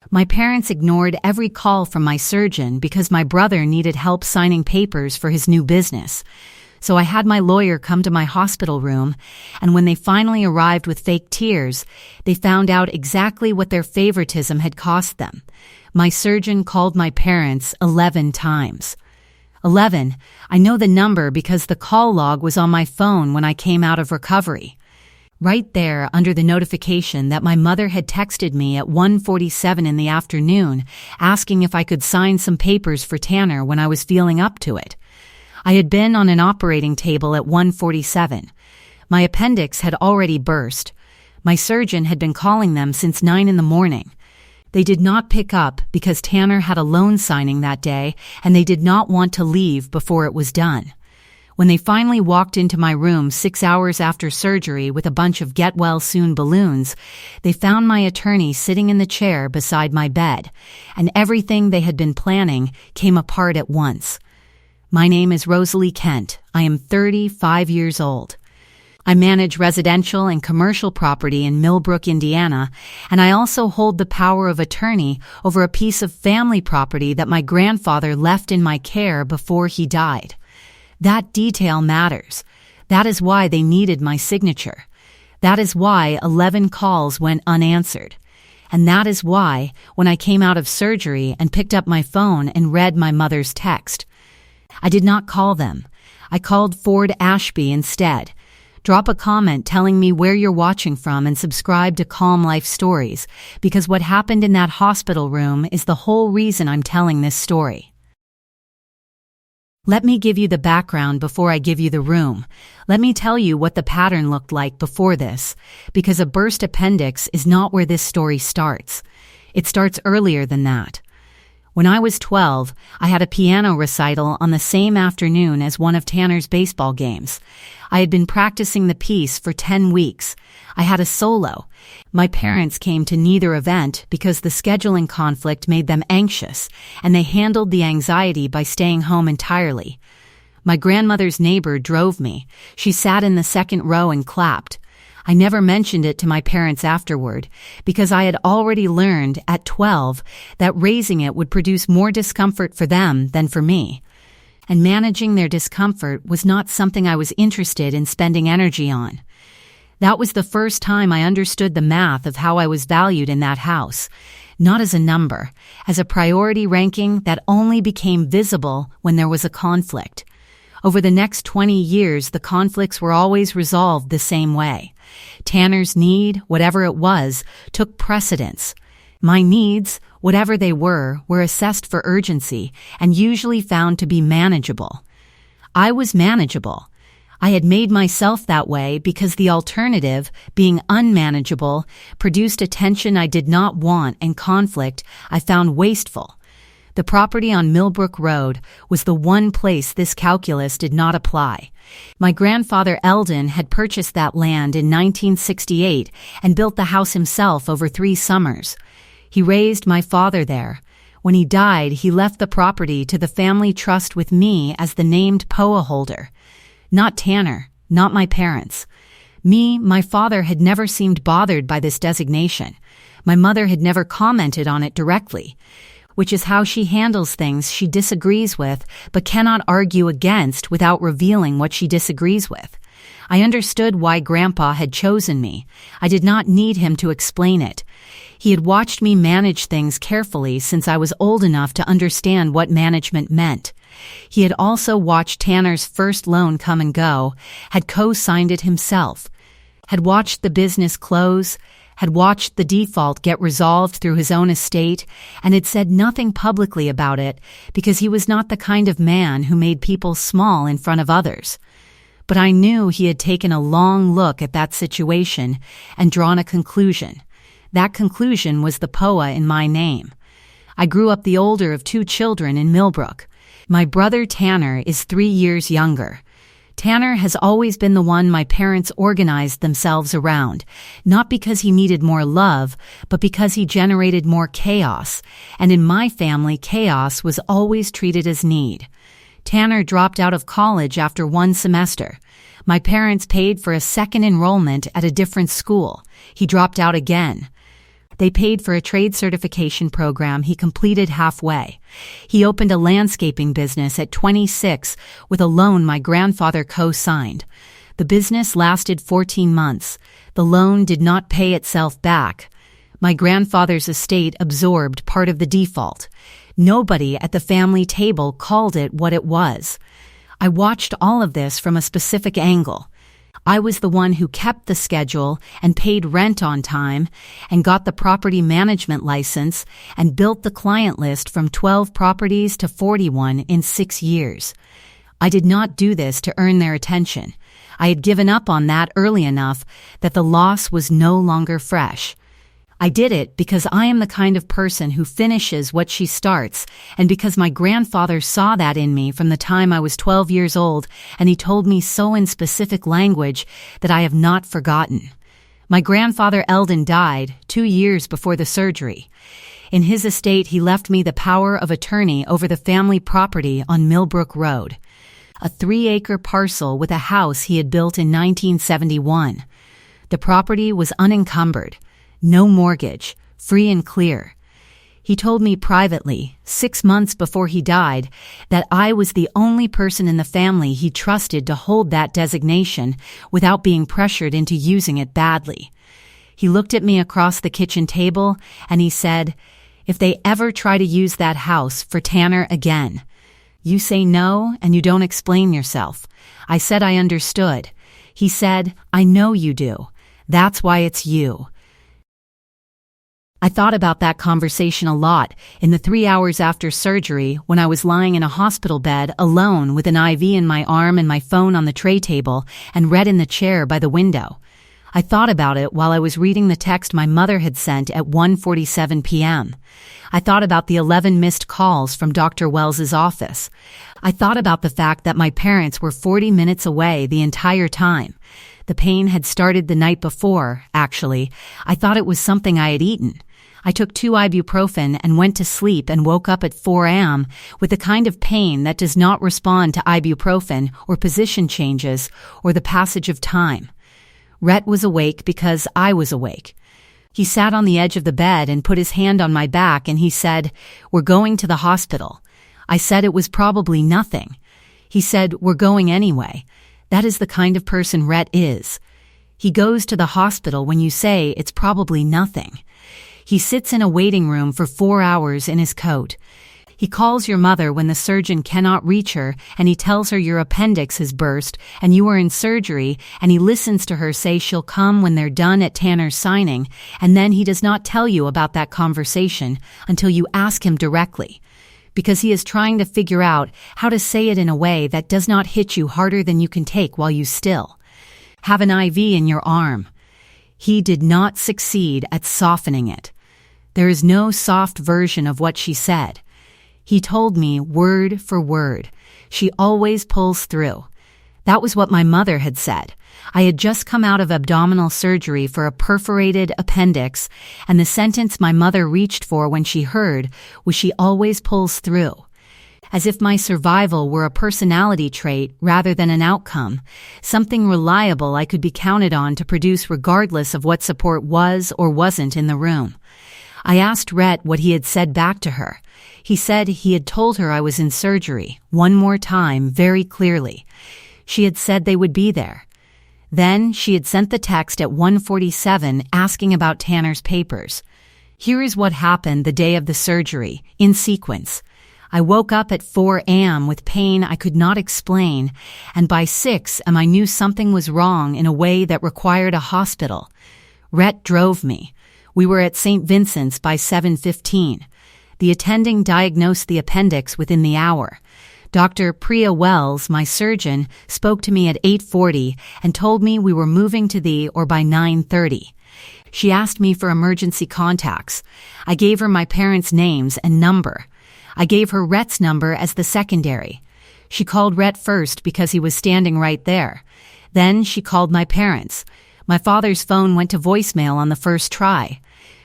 My parents ignored every call from my surgeon because my brother needed help signing papers for his new business. So I had my lawyer come to my hospital room, and when they finally arrived with fake tears, they found out exactly what their favoritism had cost them. My surgeon called my parents 11 times. 11. I know the number because the call log was on my phone when I came out of recovery. Right there under the notification that my mother had texted me at 1:47 in the afternoon asking if I could sign some papers for Tanner when I was feeling up to it. I had been on an operating table at 1:47. My appendix had already burst. My surgeon had been calling them since 9 in the morning. They did not pick up because Tanner had a loan signing that day and they did not want to leave before it was done. When they finally walked into my room 6 hours after surgery with a bunch of get-well-soon balloons, they found my attorney sitting in the chair beside my bed, and everything they had been planning came apart at once. My name is Rosalie Kent. I am 35 years old. I manage residential and commercial property in Millbrook, Indiana, and I also hold the power of attorney over a piece of family property that my grandfather left in my care before he died. That detail matters. That is why they needed my signature. That is why 11 calls went unanswered. And that is why, when I came out of surgery and picked up my phone and read my mother's text, I did not call them. I called Ford Ashby instead. Drop a comment telling me where you're watching from and subscribe to Calm Life Stories, because what happened in that hospital room is the whole reason I'm telling this story. Let me give you the background before I give you the room. Let me tell you what the pattern looked like before this, because a burst appendix is not where this story starts. It starts earlier than that. When I was 12, I had a piano recital on the same afternoon as one of Tanner's baseball games. I had been practicing the piece for 10 weeks. I had a solo. My parents came to neither event because the scheduling conflict made them anxious, and they handled the anxiety by staying home entirely. My grandmother's neighbor drove me. She sat in the second row and clapped. I never mentioned it to my parents afterward because I had already learned at 12 that raising it would produce more discomfort for them than for me. And managing their discomfort was not something I was interested in spending energy on. That was the first time I understood the math of how I was valued in that house, not as a number, as a priority ranking that only became visible when there was a conflict. Over the next 20 years, the conflicts were always resolved the same way. Tanner's need, whatever it was, took precedence. My needs, whatever they were assessed for urgency and usually found to be manageable. I was manageable. I had made myself that way because the alternative, being unmanageable, produced attention I did not want and conflict I found wasteful. The property on Millbrook Road was the one place this calculus did not apply. My grandfather Eldon had purchased that land in 1968 and built the house himself over 3 summers. He raised my father there. When he died, he left the property to the family trust with me as the named POA holder. Not Tanner, not my parents. My father had never seemed bothered by this designation. My mother had never commented on it directly, which is how she handles things she disagrees with but cannot argue against without revealing what she disagrees with. I understood why Grandpa had chosen me. I did not need him to explain it. He had watched me manage things carefully since I was old enough to understand what management meant. He had also watched Tanner's first loan come and go, had co-signed it himself, had watched the business close, had watched the default get resolved through his own estate, and had said nothing publicly about it because he was not the kind of man who made people small in front of others. But I knew he had taken a long look at that situation and drawn a conclusion. That conclusion was the POA in my name. I grew up the older of 2 children in Millbrook. My brother Tanner is 3 years younger. Tanner has always been the one my parents organized themselves around, not because he needed more love, but because he generated more chaos, and in my family, chaos was always treated as need. Tanner dropped out of college after 1 semester. My parents paid for a second enrollment at a different school. He dropped out again. They paid for a trade certification program he completed halfway. He opened a landscaping business at 26 with a loan my grandfather co-signed. The business lasted 14 months. The loan did not pay itself back. My grandfather's estate absorbed part of the default. Nobody at the family table called it what it was. I watched all of this from a specific angle. I was the one who kept the schedule and paid rent on time and got the property management license and built the client list from 12 properties to 41 in 6 years. I did not do this to earn their attention. I had given up on that early enough that the loss was no longer fresh. I did it because I am the kind of person who finishes what she starts, and because my grandfather saw that in me from the time I was 12 years old, and he told me so in specific language that I have not forgotten. My grandfather Eldon died 2 years before the surgery. In his estate, he left me the power of attorney over the family property on Millbrook Road, a 3-acre parcel with a house he had built in 1971. The property was unencumbered. No mortgage, free and clear. He told me privately, 6 months before he died, that I was the only person in the family he trusted to hold that designation without being pressured into using it badly. He looked at me across the kitchen table and he said, "If they ever try to use that house for Tanner again, you say no and you don't explain yourself." I said I understood. He said, "I know you do. That's why it's you." I thought about that conversation a lot in the 3 hours after surgery when I was lying in a hospital bed alone with an IV in my arm and my phone on the tray table and Rhett in the chair by the window. I thought about it while I was reading the text my mother had sent at 1:47 p.m. I thought about the 11 missed calls from Dr. Wells's office. I thought about the fact that my parents were 40 minutes away the entire time. The pain had started the night before, actually. I thought it was something I had eaten. I took 2 ibuprofen and went to sleep and woke up at 4 a.m. with the kind of pain that does not respond to ibuprofen or position changes or the passage of time. Rhett was awake because I was awake. He sat on the edge of the bed and put his hand on my back and he said, "We're going to the hospital." I said it was probably nothing. He said, "We're going anyway." That is the kind of person Rhett is. He goes to the hospital when you say it's probably nothing. He sits in a waiting room for 4 hours in his coat. He calls your mother when the surgeon cannot reach her, and he tells her your appendix has burst and you are in surgery, and he listens to her say she'll come when they're done at Tanner's signing, and then he does not tell you about that conversation until you ask him directly, because he is trying to figure out how to say it in a way that does not hit you harder than you can take while you still have an IV in your arm. He did not succeed at softening it. There is no soft version of what she said. He told me word for word. She always pulls through. That was what my mother had said. I had just come out of abdominal surgery for a perforated appendix, and the sentence my mother reached for when she heard was "she always pulls through." As if my survival were a personality trait rather than an outcome, something reliable I could be counted on to produce regardless of what support was or wasn't in the room. I asked Rhett what he had said back to her. He said he had told her I was in surgery, one more time, very clearly. She had said they would be there. Then she had sent the text at 1:47 asking about Tanner's papers. Here is what happened the day of the surgery, in sequence. I woke up at 4 a.m. with pain I could not explain, and by 6 a.m. I knew something was wrong in a way that required a hospital. Rhett drove me. We were at St. Vincent's by 7:15. The attending diagnosed the appendix within the hour. Dr. Priya Wells, my surgeon, spoke to me at 8:40 and told me we were moving to the or by 9:30. She asked me for emergency contacts. I gave her my parents' names and number. I gave her Rhett's number as the secondary. She called Rhett first because he was standing right there. Then she called my parents. My father's phone went to voicemail on the first try.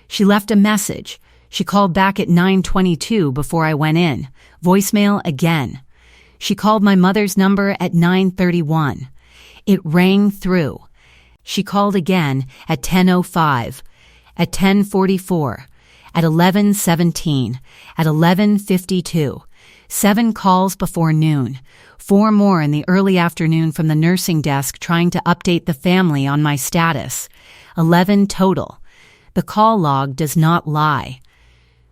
She left a message. She called back at 9:22 before I went in. Voicemail again. She called my mother's number at 9:31. It rang through. She called again at 10:05. at 10:44, at 11:17, at 11:52, 7 calls before noon, 4 more in the early afternoon from the nursing desk trying to update the family on my status, 11 total. The call log does not lie.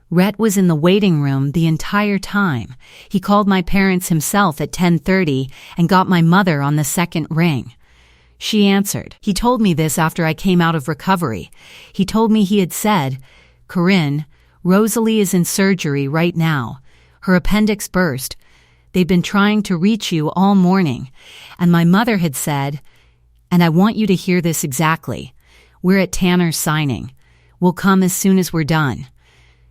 Rhett was in the waiting room the entire time. He called my parents himself at 10:30 and got my mother on the second ring. She answered. He told me this after I came out of recovery. He told me he had said, "Corinne, Rosalie is in surgery right now. Her appendix burst. They've been trying to reach you all morning." And my mother had said, and I want you to hear this exactly, "We're at Tanner's signing. We'll come as soon as we're done.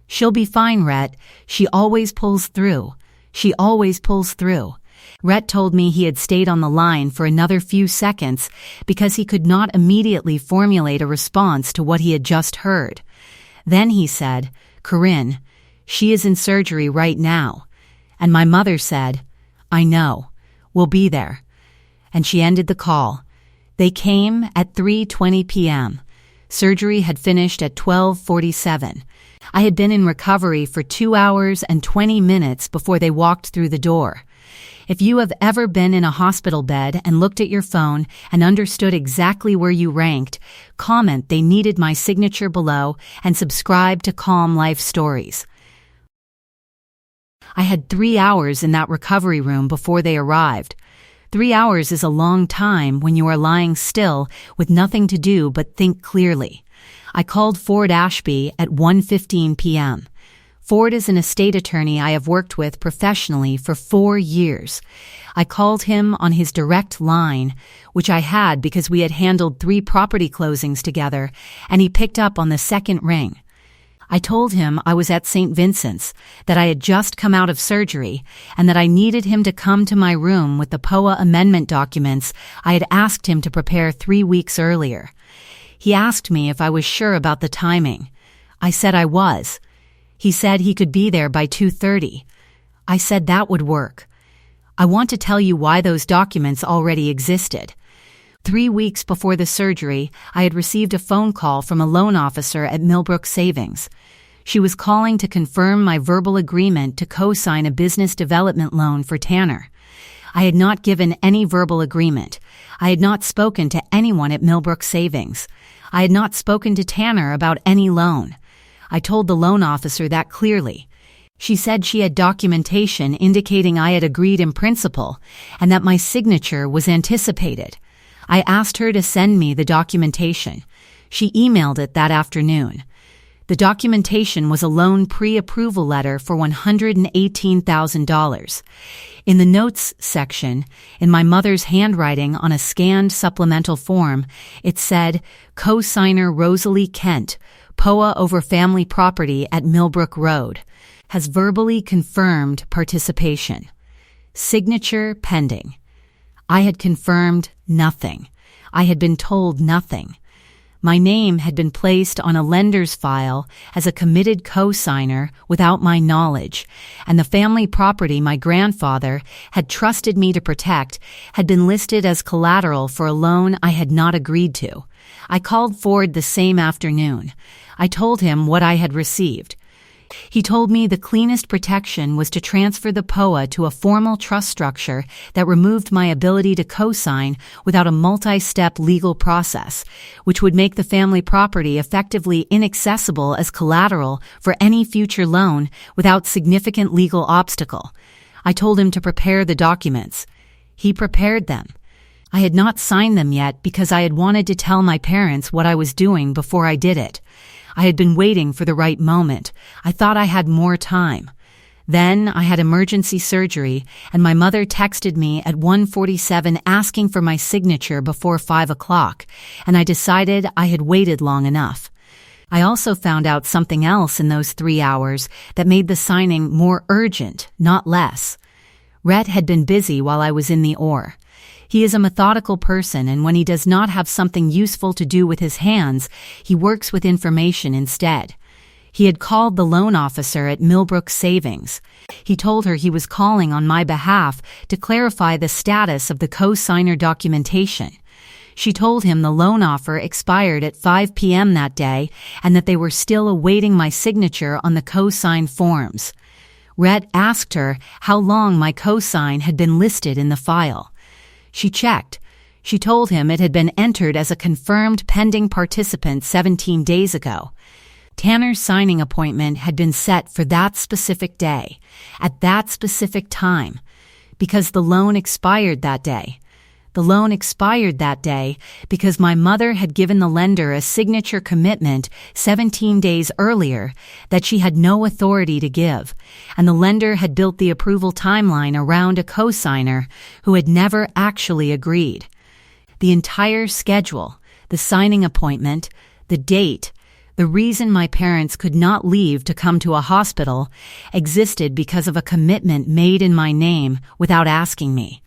She'll be fine, Rhett. She always pulls through. She always pulls through." Rhett told me he had stayed on the line for another few seconds because he could not immediately formulate a response to what he had just heard. Then he said, "Corinne, she is in surgery right now." And my mother said, "I know. We'll be there." And she ended the call. They came at 3:20 p.m. Surgery had finished at 12:47. I had been in recovery for 2 hours and 20 minutes before they walked through the door. If you have ever been in a hospital bed and looked at your phone and understood exactly where you ranked, comment they needed my signature below and subscribe to Calm Life Stories. I had 3 hours in that recovery room before they arrived. 3 hours is a long time when you are lying still with nothing to do but think clearly. I called Ford Ashby at 1:15 p.m. Ford is an estate attorney I have worked with professionally for 4 years. I called him on his direct line, which I had because we had handled 3 property closings together, and he picked up on the second ring. I told him I was at St. Vincent's, that I had just come out of surgery, and that I needed him to come to my room with the POA amendment documents I had asked him to prepare 3 weeks earlier. He asked me if I was sure about the timing. I said I was. He said he could be there by 2:30. I said that would work. I want to tell you why those documents already existed. 3 weeks before the surgery, I had received a phone call from a loan officer at Millbrook Savings. She was calling to confirm my verbal agreement to co-sign a business development loan for Tanner. I had not given any verbal agreement. I had not spoken to anyone at Millbrook Savings. I had not spoken to Tanner about any loan. I told the loan officer that clearly. She said she had documentation indicating I had agreed in principle and that my signature was anticipated. I asked her to send me the documentation. She emailed it that afternoon. The documentation was a loan pre-approval letter for $118,000. In the notes section, in my mother's handwriting on a scanned supplemental form, it said, "Co-signer Rosalie Kent, POA over family property at Millbrook Road, has verbally confirmed participation. Signature pending." I had confirmed nothing. I had been told nothing. My name had been placed on a lender's file as a committed co-signer without my knowledge, and the family property my grandfather had trusted me to protect had been listed as collateral for a loan I had not agreed to. I called Ford the same afternoon. I told him what I had received. He told me the cleanest protection was to transfer the POA to a formal trust structure that removed my ability to co-sign without a multi-step legal process, which would make the family property effectively inaccessible as collateral for any future loan without significant legal obstacle. I told him to prepare the documents. He prepared them. I had not signed them yet because I had wanted to tell my parents what I was doing before I did it. I had been waiting for the right moment. I thought I had more time. Then I had emergency surgery, and my mother texted me at 1:47 asking for my signature before 5 o'clock, and I decided I had waited long enough. I also found out something else in those 3 hours that made the signing more urgent, not less. Rhett had been busy while I was in the OR. He is a methodical person, and when he does not have something useful to do with his hands, he works with information instead. He had called the loan officer at Millbrook Savings. He told her he was calling on my behalf to clarify the status of the co-signer documentation. She told him the loan offer expired at 5 p.m. that day and that they were still awaiting my signature on the co-sign forms. Rhett asked her how long my co-sign had been listed in the file. She checked. She told him it had been entered as a confirmed pending participant 17 days ago. Tanner's signing appointment had been set for that specific day, at that specific time, because the loan expired that day. The loan expired that day because my mother had given the lender a signature commitment 17 days earlier that she had no authority to give, and the lender had built the approval timeline around a co-signer who had never actually agreed. The entire schedule, the signing appointment, the date, the reason my parents could not leave to come to a hospital existed because of a commitment made in my name without asking me.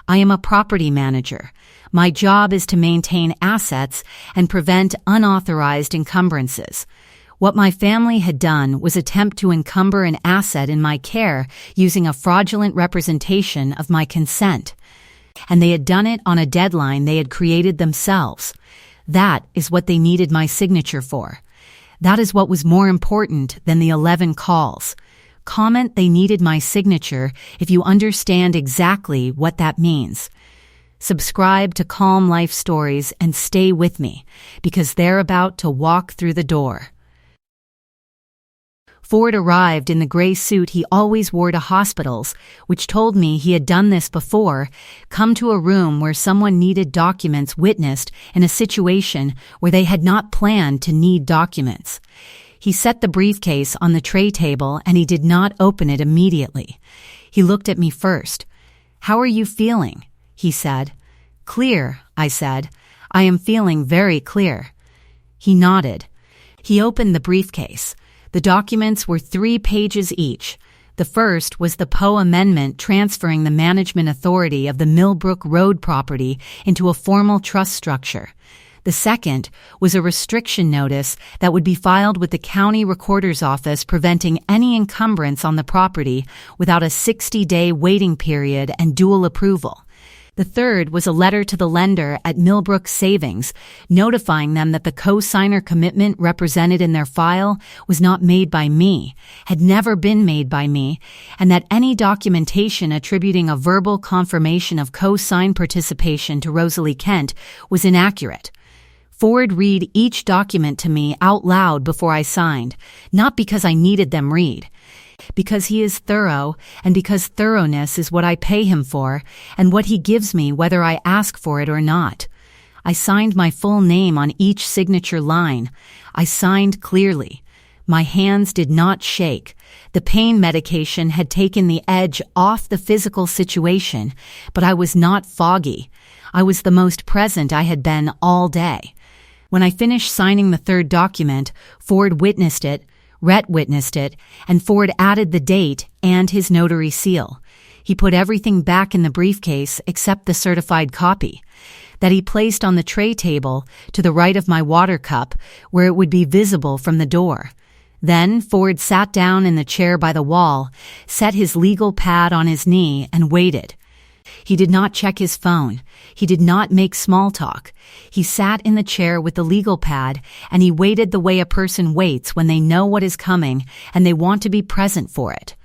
I am a property manager. My job is to maintain assets and prevent unauthorized encumbrances. What my family had done was attempt to encumber an asset in my care using a fraudulent representation of my consent. And they had done it on a deadline they had created themselves. That is what they needed my signature for. That is what was more important than the 11 calls. Comment they needed my signature if you understand exactly what that means. Subscribe to Calm Life Stories and stay with me, because they're about to walk through the door. Ford arrived in the gray suit he always wore to hospitals, which told me he had done this before, come to a room where someone needed documents witnessed in a situation where they had not planned to need documents. He set the briefcase on the tray table and he did not open it immediately. He looked at me first. "How are you feeling?" he said. "Clear," I said. "I am feeling very clear." He nodded. He opened the briefcase. The documents were 3 pages each. The first was the Poe Amendment transferring the management authority of the Millbrook Road property into a formal trust structure. The second was a restriction notice that would be filed with the county recorder's office preventing any encumbrance on the property without a 60-day waiting period and dual approval. The third was a letter to the lender at Millbrook Savings, notifying them that the co-signer commitment represented in their file was not made by me, had never been made by me, and that any documentation attributing a verbal confirmation of co-sign participation to Rosalie Kent was inaccurate. Ford read each document to me out loud before I signed, not because I needed them read. Because he is thorough, and because thoroughness is what I pay him for, and what he gives me whether I ask for it or not. I signed my full name on each signature line. I signed clearly. My hands did not shake. The pain medication had taken the edge off the physical situation, but I was not foggy. I was the most present I had been all day. When I finished signing the third document, Ford witnessed it, Rhett witnessed it, and Ford added the date and his notary seal. He put everything back in the briefcase except the certified copy, that he placed on the tray table to the right of my water cup where it would be visible from the door. Then Ford sat down in the chair by the wall, set his legal pad on his knee, and waited. He did not check his phone. He did not make small talk. He sat in the chair with the legal pad, and he waited the way a person waits when they know what is coming and they want to be present for it.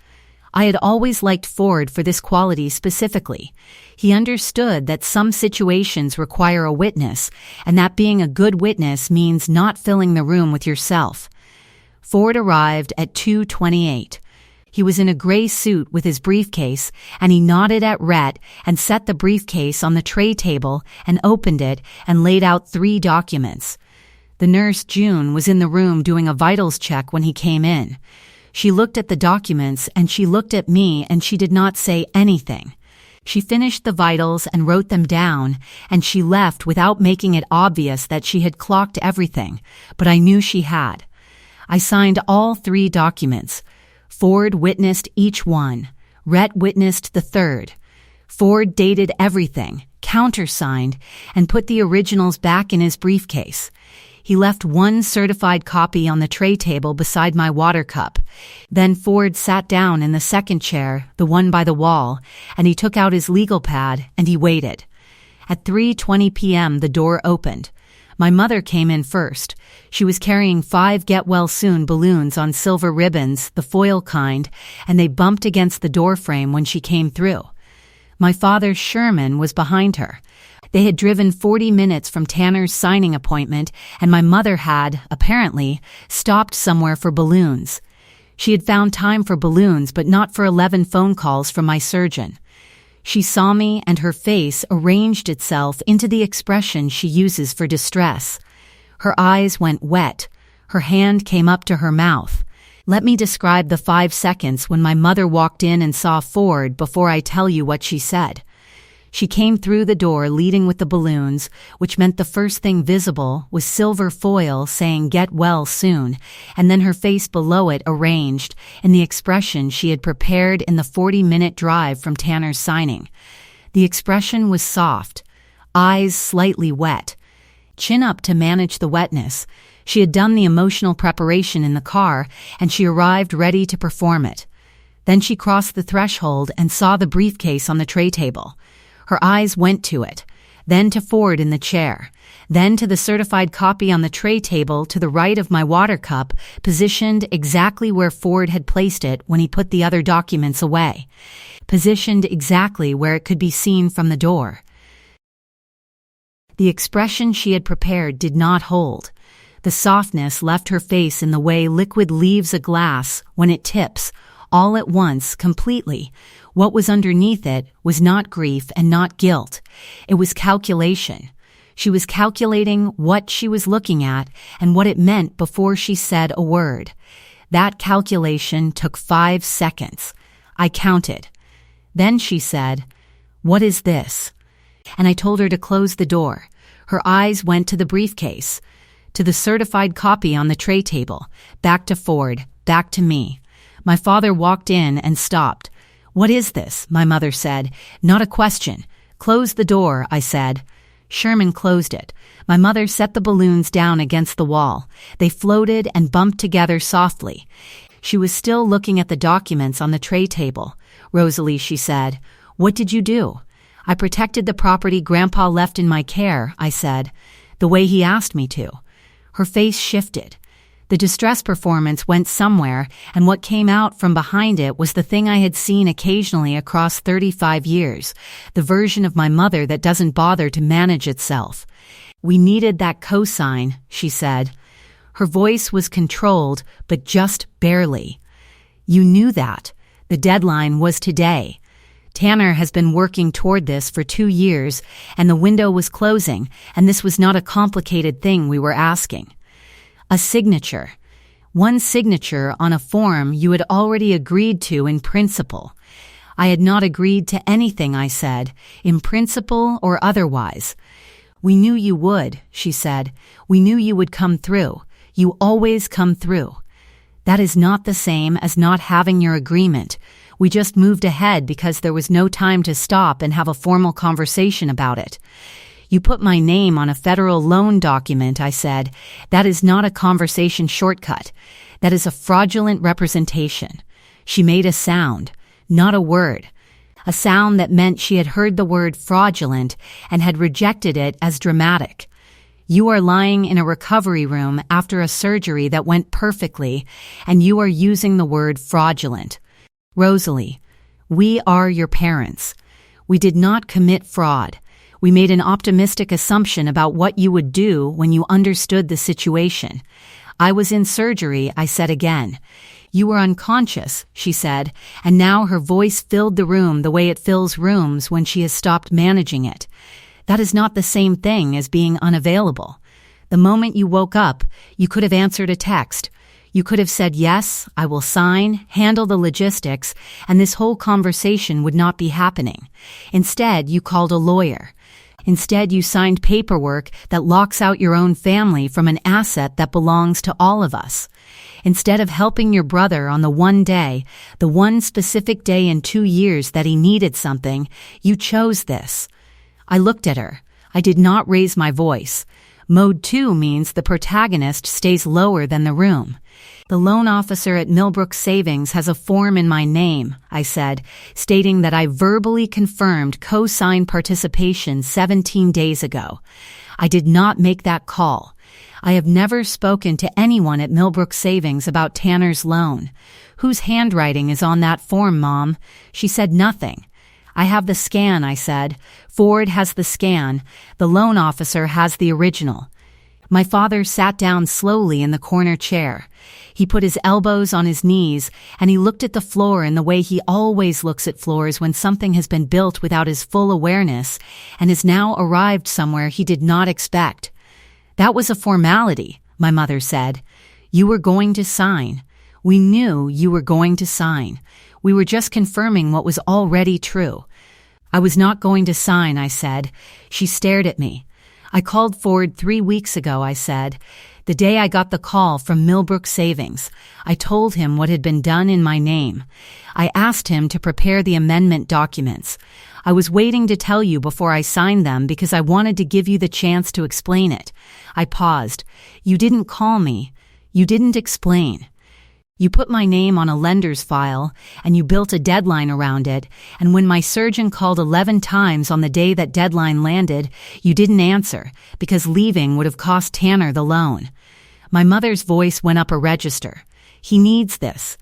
I had always liked Ford for this quality specifically. He understood that some situations require a witness, and that being a good witness means not filling the room with yourself. Ford arrived at 2:28. He was in a gray suit with his briefcase, and he nodded at Rhett and set the briefcase on the tray table and opened it and laid out 3 documents. The nurse, June, was in the room doing a vitals check when he came in. She looked at the documents and she looked at me and she did not say anything. She finished the vitals and wrote them down, and she left without making it obvious that she had clocked everything, but I knew she had. I signed all 3 documents. Ford witnessed each one. Rhett witnessed the third. Ford dated everything, countersigned, and put the originals back in his briefcase. He left 1 certified copy on the tray table beside my water cup. Then Ford sat down in the second chair, the one by the wall, and he took out his legal pad and he waited. At 3:20 p.m. the door opened. My mother came in first. She was carrying 5 get-well-soon balloons on silver ribbons, the foil kind, and they bumped against the doorframe when she came through. My father, Sherman, was behind her. They had driven 40 minutes from Tanner's signing appointment, and my mother had, apparently, stopped somewhere for balloons. She had found time for balloons, but not for 11 phone calls from my surgeon. She saw me, and her face arranged itself into the expression she uses for distress. Her eyes went wet. Her hand came up to her mouth. Let me describe the 5 seconds when my mother walked in and saw Ford before I tell you what she said. She came through the door leading with the balloons, which meant the first thing visible was silver foil saying "Get well soon," and then her face below it arranged in the expression she had prepared in the 40-minute drive from Tanner's signing. The expression was soft, eyes slightly wet, chin up to manage the wetness. She had done the emotional preparation in the car, and she arrived ready to perform it. Then she crossed the threshold and saw the briefcase on the tray table. Her eyes went to it, then to Ford in the chair, then to the certified copy on the tray table to the right of my water cup, positioned exactly where Ford had placed it when he put the other documents away, positioned exactly where it could be seen from the door. The expression she had prepared did not hold. The softness left her face in the way liquid leaves a glass when it tips, all at once, completely. What was underneath it was not grief and not guilt. It was calculation. She was calculating what she was looking at and what it meant before she said a word. That calculation took 5 seconds. I counted. Then she said, "What is this?" And I told her to close the door. Her eyes went to the briefcase, to the certified copy on the tray table, back to Ford, back to me. My father walked in and stopped. "What is this?" my mother said. "Not a question." "Close the door," I said. Sherman closed it. My mother set the balloons down against the wall. They floated and bumped together softly. She was still looking at the documents on the tray table. "Rosalie," she said, "what did you do?" "I protected the property Grandpa left in my care," I said, "the way he asked me to." Her face shifted. The distress performance went somewhere, and what came out from behind it was the thing I had seen occasionally across 35 years, the version of my mother that doesn't bother to manage itself. "We needed that cosign," she said. Her voice was controlled, but just barely. "You knew that. The deadline was today. Tanner has been working toward this for 2 years, and the window was closing, and this was not a complicated thing we were asking. A signature. One signature on a form you had already agreed to in principle." "I had not agreed to anything," I said, "in principle or otherwise." "We knew you would," she said. "We knew you would come through. You always come through." "That is not the same as not having your agreement. We just moved ahead because there was no time to stop and have a formal conversation about it." "You put my name on a federal loan document," I said. "That is not a conversation shortcut. That is a fraudulent representation." She made a sound, not a word. A sound that meant she had heard the word fraudulent and had rejected it as dramatic. "You are lying in a recovery room after a surgery that went perfectly, and you are using the word fraudulent. Rosalie, we are your parents. We did not commit fraud. We made an optimistic assumption about what you would do when you understood the situation. I was in surgery," I said again. "You were unconscious," she said, and now her voice filled the room the way it fills rooms when she has stopped managing it. "That is not the same thing as being unavailable. The moment you woke up, you could have answered a text. You could have said, 'Yes, I will sign, handle the logistics,' and this whole conversation would not be happening. Instead, you called a lawyer. Instead, you signed paperwork that locks out your own family from an asset that belongs to all of us. Instead of helping your brother on the one day, the one specific day in 2 years that he needed something, you chose this." I looked at her. I did not raise my voice. Mode 2 means the protagonist stays lower than the room. The loan officer at Millbrook Savings has a form in my name, I said, stating that I verbally confirmed co-signed participation 17 days ago. I did not make that call. I have never spoken to anyone at Millbrook Savings about Tanner's loan. Whose handwriting is on that form, Mom? She said nothing. I have the scan, I said. Ford has the scan. The loan officer has the original. My father sat down slowly in the corner chair. He put his elbows on his knees, and he looked at the floor in the way he always looks at floors when something has been built without his full awareness and has now arrived somewhere he did not expect. That was a formality, my mother said. You were going to sign. We knew you were going to sign. We were just confirming what was already true. I was not going to sign, I said. She stared at me. I called Ford 3 weeks ago, I said. The day I got the call from Millbrook Savings, I told him what had been done in my name. I asked him to prepare the amendment documents. I was waiting to tell you before I signed them because I wanted to give you the chance to explain it. I paused. You didn't call me. You didn't explain. You put my name on a lender's file, and you built a deadline around it, and when my surgeon called 11 times on the day that deadline landed, you didn't answer, because leaving would have cost Tanner the loan. My mother's voice went up a register. He needs this.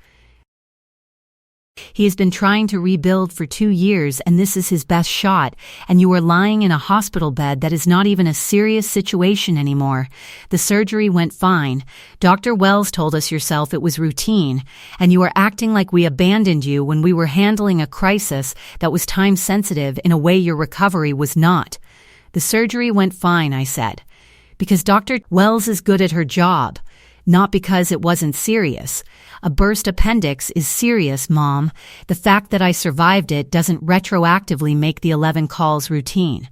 He has been trying to rebuild for 2 years, and this is his best shot, and you are lying in a hospital bed that is not even a serious situation anymore. The surgery went fine. Dr. Wells told us yourself it was routine, and you are acting like we abandoned you when we were handling a crisis that was time-sensitive in a way your recovery was not. The surgery went fine, I said, because Dr. Wells is good at her job. Not because it wasn't serious. A burst appendix is serious, Mom. The fact that I survived it doesn't retroactively make the 11 calls routine.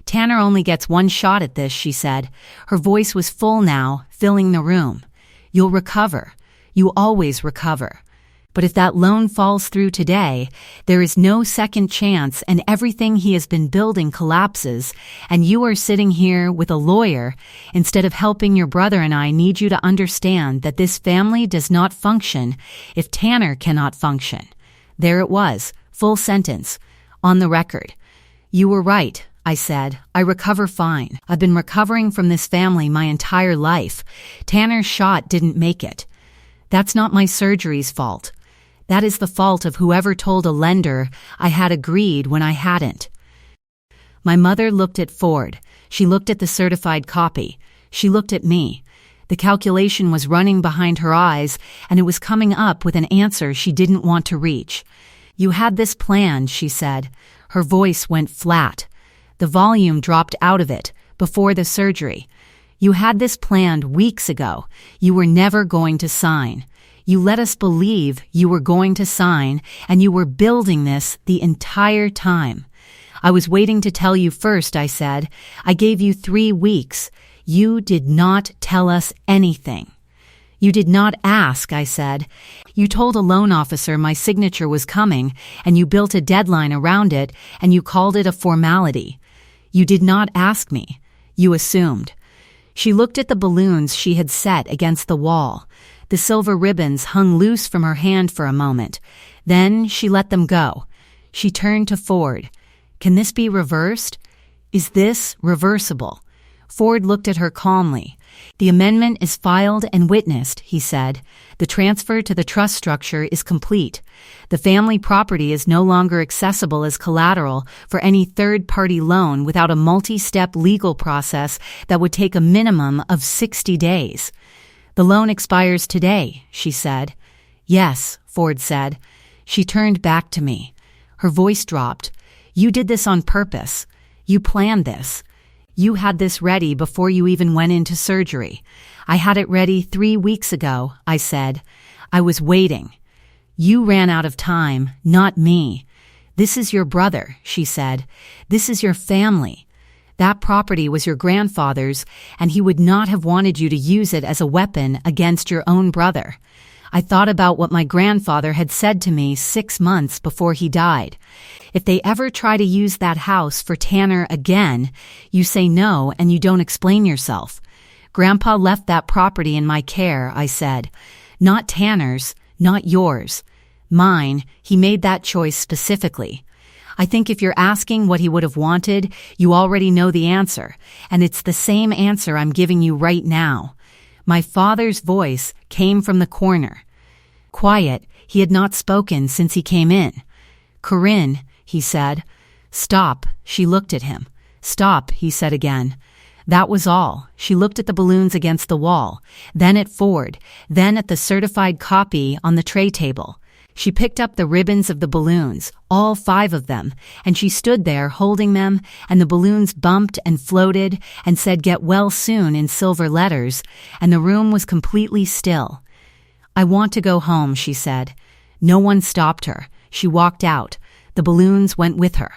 Tanner only gets one shot at this, she said. Her voice was full now, filling the room. You'll recover. You always recover. But if that loan falls through today, there is no second chance and everything he has been building collapses, and you are sitting here with a lawyer. Instead of helping your brother and I need you to understand that this family does not function if Tanner cannot function. There it was, full sentence, on the record. You were right, I said. I recover fine. I've been recovering from this family my entire life. Tanner's shot didn't make it. That's not my surgery's fault. That is the fault of whoever told a lender I had agreed when I hadn't. My mother looked at Ford. She looked at the certified copy. She looked at me. The calculation was running behind her eyes, and it was coming up with an answer she didn't want to reach. You had this planned, she said. Her voice went flat. The volume dropped out of it before the surgery. You had this planned weeks ago. You were never going to sign. You let us believe you were going to sign, and you were building this the entire time. I was waiting to tell you first, I said. I gave you 3 weeks. You did not tell us anything. You did not ask, I said. You told a loan officer my signature was coming, and you built a deadline around it, and you called it a formality. You did not ask me. You assumed. She looked at the balloons she had set against the wall. The silver ribbons hung loose from her hand for a moment. Then she let them go. She turned to Ford. Can this be reversed? Is this reversible? Ford looked at her calmly. The amendment is filed and witnessed, he said. The transfer to the trust structure is complete. The family property is no longer accessible as collateral for any third-party loan without a multi-step legal process that would take a minimum of 60 days. The loan expires today, she said. Yes, Ford said. She turned back to me. Her voice dropped. You did this on purpose. You planned this. You had this ready before you even went into surgery. I had it ready 3 weeks ago, I said. I was waiting. You ran out of time, not me. This is your brother, she said. This is your family. That property was your grandfather's, and he would not have wanted you to use it as a weapon against your own brother. I thought about what my grandfather had said to me 6 months before he died. If they ever try to use that house for Tanner again, you say no and you don't explain yourself. Grandpa left that property in my care, I said. Not Tanner's, not yours. Mine. He made that choice specifically. I think if you're asking what he would have wanted, you already know the answer, and it's the same answer I'm giving you right now. My father's voice came from the corner. Quiet, he had not spoken since he came in. "Corinne," he said. "Stop," she looked at him. "Stop," he said again. That was all. She looked at the balloons against the wall, then at Ford, then at the certified copy on the tray table. She picked up the ribbons of the balloons, all 5 of them, and she stood there holding them, and the balloons bumped and floated and said "Get well soon" in silver letters, and the room was completely still. "I want to go home," she said. No one stopped her. She walked out. The balloons went with her.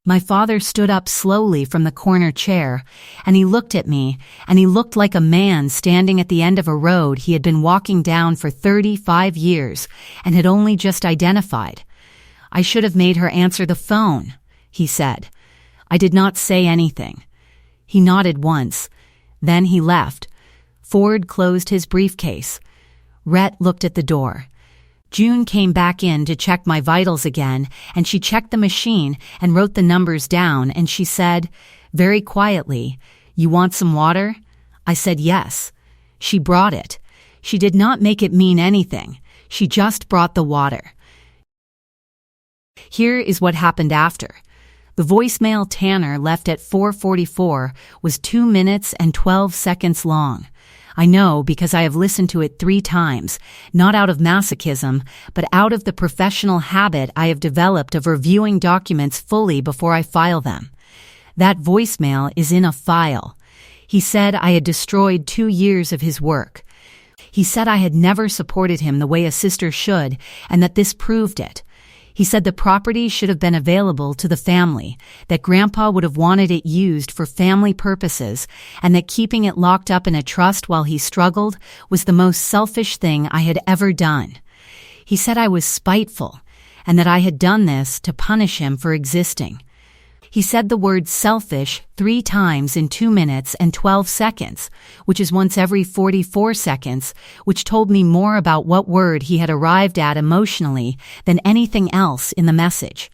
My father stood up slowly from the corner chair, and he looked at me, and he looked like a man standing at the end of a road he had been walking down for 35 years and had only just identified. "I should have made her answer the phone," he said. I did not say anything. He nodded once. Then he left. Ford closed his briefcase. Rhett looked at the door. June came back in to check my vitals again, and she checked the machine and wrote the numbers down, and she said, very quietly, "You want some water?" I said yes. She brought it. She did not make it mean anything. She just brought the water. Here is what happened after. The voicemail Tanner left at 4:44 was 2 minutes and 12 seconds long. I know because I have listened to it 3 times, not out of masochism, but out of the professional habit I have developed of reviewing documents fully before I file them. That voicemail is in a file. He said I had destroyed 2 years of his work. He said I had never supported him the way a sister should, and that this proved it. He said the property should have been available to the family, that Grandpa would have wanted it used for family purposes, and that keeping it locked up in a trust while he struggled was the most selfish thing I had ever done. He said I was spiteful, and that I had done this to punish him for existing. He said the word selfish 3 times in 2 minutes and 12 seconds, which is once every 44 seconds, which told me more about what word he had arrived at emotionally than anything else in the message.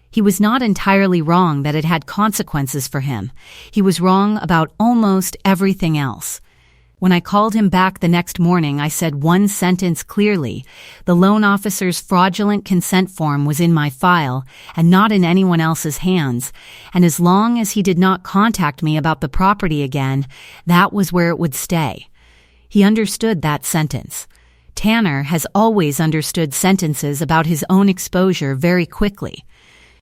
He was not entirely wrong that it had consequences for him. He was wrong about almost everything else. When I called him back the next morning, I said one sentence clearly. The loan officer's fraudulent consent form was in my file and not in anyone else's hands, and as long as he did not contact me about the property again, that was where it would stay. He understood that sentence. Tanner has always understood sentences about his own exposure very quickly,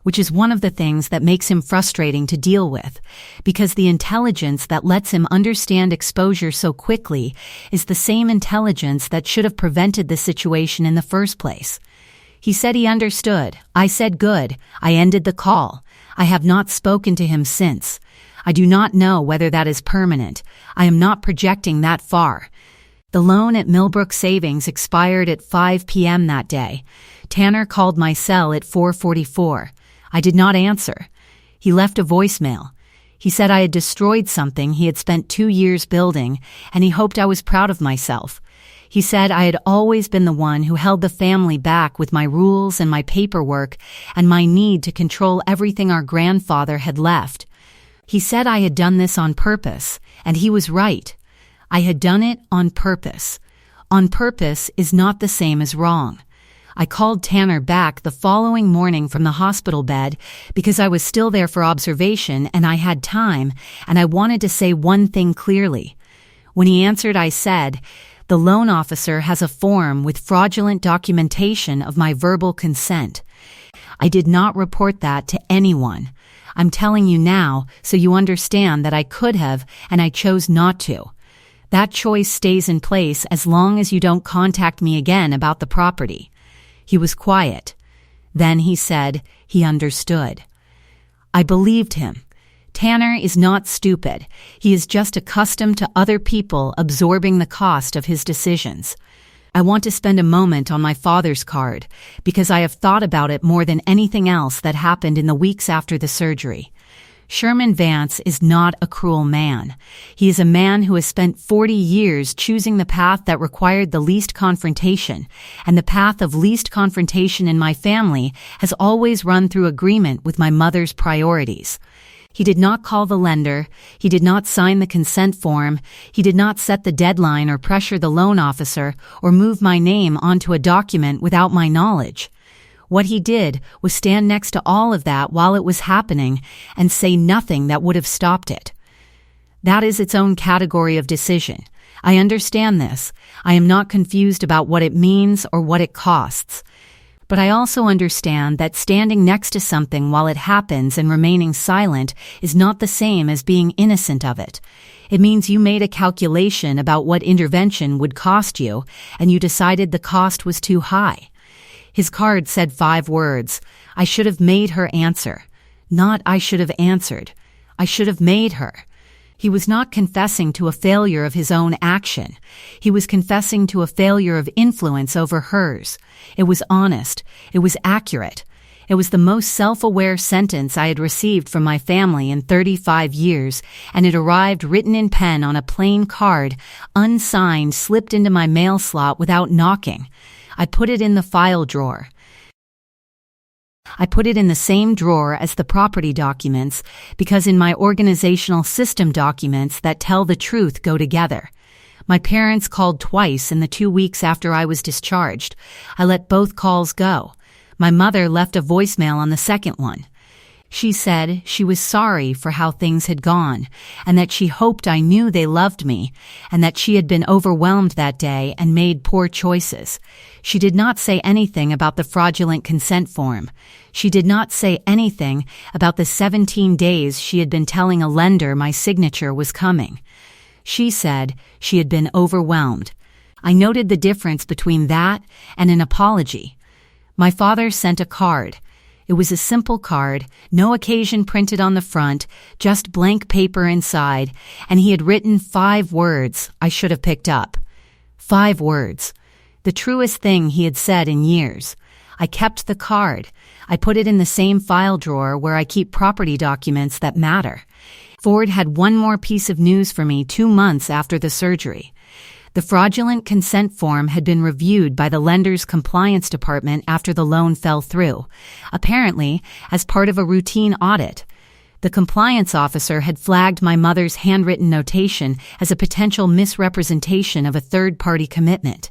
which is one of the things that makes him frustrating to deal with, because the intelligence that lets him understand exposure so quickly is the same intelligence that should have prevented the situation in the first place. He said he understood. I said good. I ended the call. I have not spoken to him since. I do not know whether that is permanent. I am not projecting that far. The loan at Millbrook Savings expired at 5 p.m. that day. Tanner called my cell at 4:44. I did not answer. He left a voicemail. He said I had destroyed something he had spent 2 years building, and he hoped I was proud of myself. He said I had always been the one who held the family back with my rules and my paperwork and my need to control everything our grandfather had left. He said I had done this on purpose, and he was right. I had done it on purpose. On purpose is not the same as wrong. I called Tanner back the following morning from the hospital bed because I was still there for observation and I had time, and I wanted to say one thing clearly. When he answered, I said, "The loan officer has a form with fraudulent documentation of my verbal consent. I did not report that to anyone. I'm telling you now so you understand that I could have and I chose not to. That choice stays in place as long as you don't contact me again about the property." He was quiet. Then he said he understood. I believed him. Tanner is not stupid. He is just accustomed to other people absorbing the cost of his decisions. I want to spend a moment on my father's card because I have thought about it more than anything else that happened in the weeks after the surgery. Sherman Vance is not a cruel man. He is a man who has spent 40 years choosing the path that required the least confrontation, and the path of least confrontation in my family has always run through agreement with my mother's priorities. He did not call the lender, he did not sign the consent form, he did not set the deadline or pressure the loan officer or move my name onto a document without my knowledge. What he did was stand next to all of that while it was happening and say nothing that would have stopped it. That is its own category of decision. I understand this. I am not confused about what it means or what it costs. But I also understand that standing next to something while it happens and remaining silent is not the same as being innocent of it. It means you made a calculation about what intervention would cost you, and you decided the cost was too high. His card said 5 words. I should have made her answer. Not I should have answered. I should have made her. He was not confessing to a failure of his own action. He was confessing to a failure of influence over hers. It was honest. It was accurate. It was the most self-aware sentence I had received from my family in 35 years, and it arrived written in pen on a plain card, unsigned, slipped into my mail slot without knocking. I put it in the file drawer. I put it in the same drawer as the property documents because in my organizational system documents that tell the truth go together. My parents called twice in the 2 weeks after I was discharged. I let both calls go. My mother left a voicemail on the second one. She said she was sorry for how things had gone, and that she hoped I knew they loved me, and that she had been overwhelmed that day and made poor choices. She did not say anything about the fraudulent consent form. She did not say anything about the 17 days she had been telling a lender my signature was coming. She said she had been overwhelmed. I noted the difference between that and an apology. My father sent a card. It was a simple card, no occasion printed on the front, just blank paper inside, and he had written 5 words I should have picked up. 5 words. The truest thing he had said in years. I kept the card. I put it in the same file drawer where I keep property documents that matter. Ford had one more piece of news for me 2 months after the surgery. The fraudulent consent form had been reviewed by the lender's compliance department after the loan fell through, apparently as part of a routine audit. The compliance officer had flagged my mother's handwritten notation as a potential misrepresentation of a third-party commitment.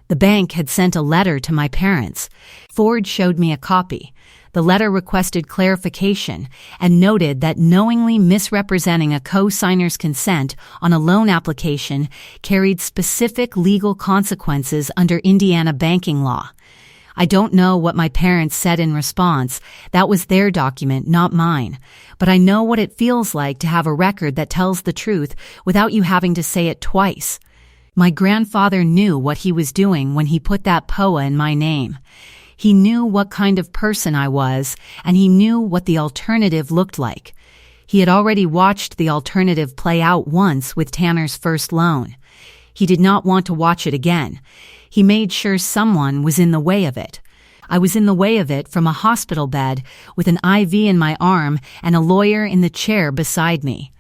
The bank had sent a letter to my parents. Ford showed me a copy. The letter requested clarification and noted that knowingly misrepresenting a co-signer's consent on a loan application carried specific legal consequences under Indiana banking law. I don't know what my parents said in response. That was their document, not mine. But I know what it feels like to have a record that tells the truth without you having to say it twice. My grandfather knew what he was doing when he put that POA in my name. He knew what kind of person I was, and he knew what the alternative looked like. He had already watched the alternative play out once with Tanner's first loan. He did not want to watch it again. He made sure someone was in the way of it. I was in the way of it from a hospital bed with an IV in my arm and a lawyer in the chair beside me.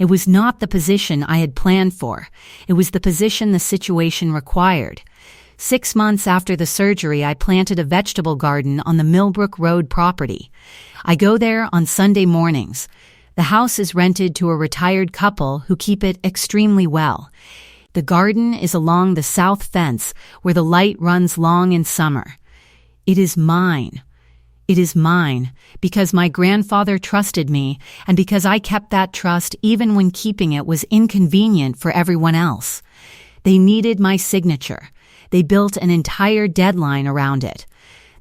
It was not the position I had planned for. It was the position the situation required. 6 months after the surgery, I planted a vegetable garden on the Millbrook Road property. I go there on Sunday mornings. The house is rented to a retired couple who keep it extremely well. The garden is along the south fence where the light runs long in summer. It is mine. It is mine because my grandfather trusted me and because I kept that trust even when keeping it was inconvenient for everyone else. They needed my signature. They built an entire deadline around it.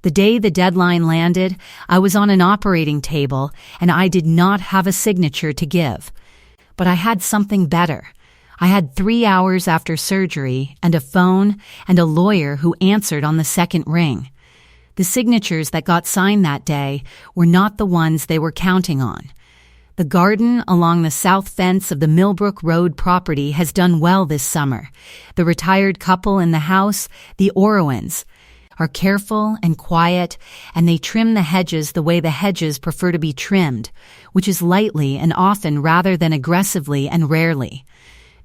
The day the deadline landed, I was on an operating table and I did not have a signature to give. But I had something better. I had 3 hours after surgery and a phone and a lawyer who answered on the second ring. The signatures that got signed that day were not the ones they were counting on. The garden along the south fence of the Millbrook Road property has done well this summer. The retired couple in the house, the Orowans. are careful and quiet, and they trim the hedges the way the hedges prefer to be trimmed, which is lightly and often rather than aggressively and rarely.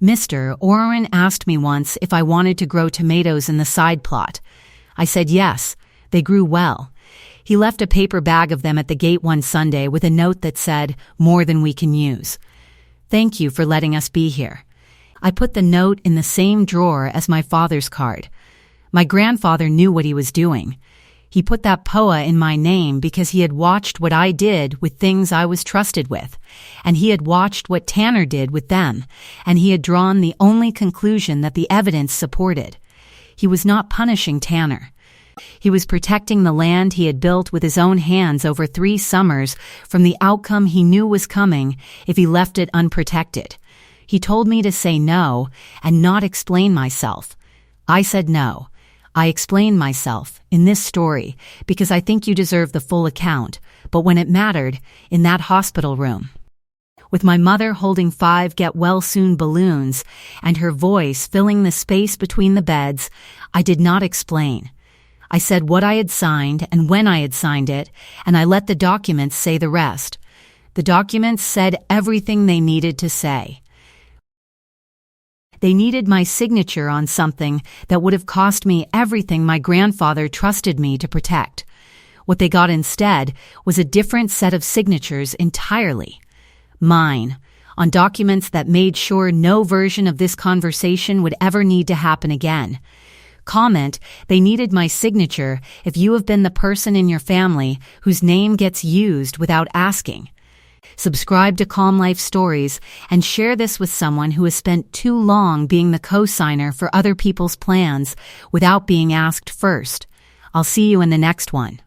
Mr. Orrin asked me once if I wanted to grow tomatoes in the side plot. I said yes, they grew well. He left a paper bag of them at the gate one Sunday with a note that said, "More than we can use. Thank you for letting us be here." I put the note in the same drawer as my father's card. My grandfather knew what he was doing. He put that POA in my name because he had watched what I did with things I was trusted with, and he had watched what Tanner did with them, and he had drawn the only conclusion that the evidence supported. He was not punishing Tanner. He was protecting the land he had built with his own hands over 3 summers from the outcome he knew was coming if he left it unprotected. He told me to say no and not explain myself. I said no. I explained myself in this story because I think you deserve the full account, but when it mattered, in that hospital room, with my mother holding 5 get-well-soon balloons and her voice filling the space between the beds, I did not explain. I said what I had signed and when I had signed it, and I let the documents say the rest. The documents said everything they needed to say. They needed my signature on something that would have cost me everything my grandfather trusted me to protect. What they got instead was a different set of signatures entirely. Mine, on documents that made sure no version of this conversation would ever need to happen again. Comment, they needed my signature if you have been the person in your family whose name gets used without asking. Subscribe to Calm Life Stories and share this with someone who has spent too long being the co-signer for other people's plans without being asked first. I'll see you in the next one.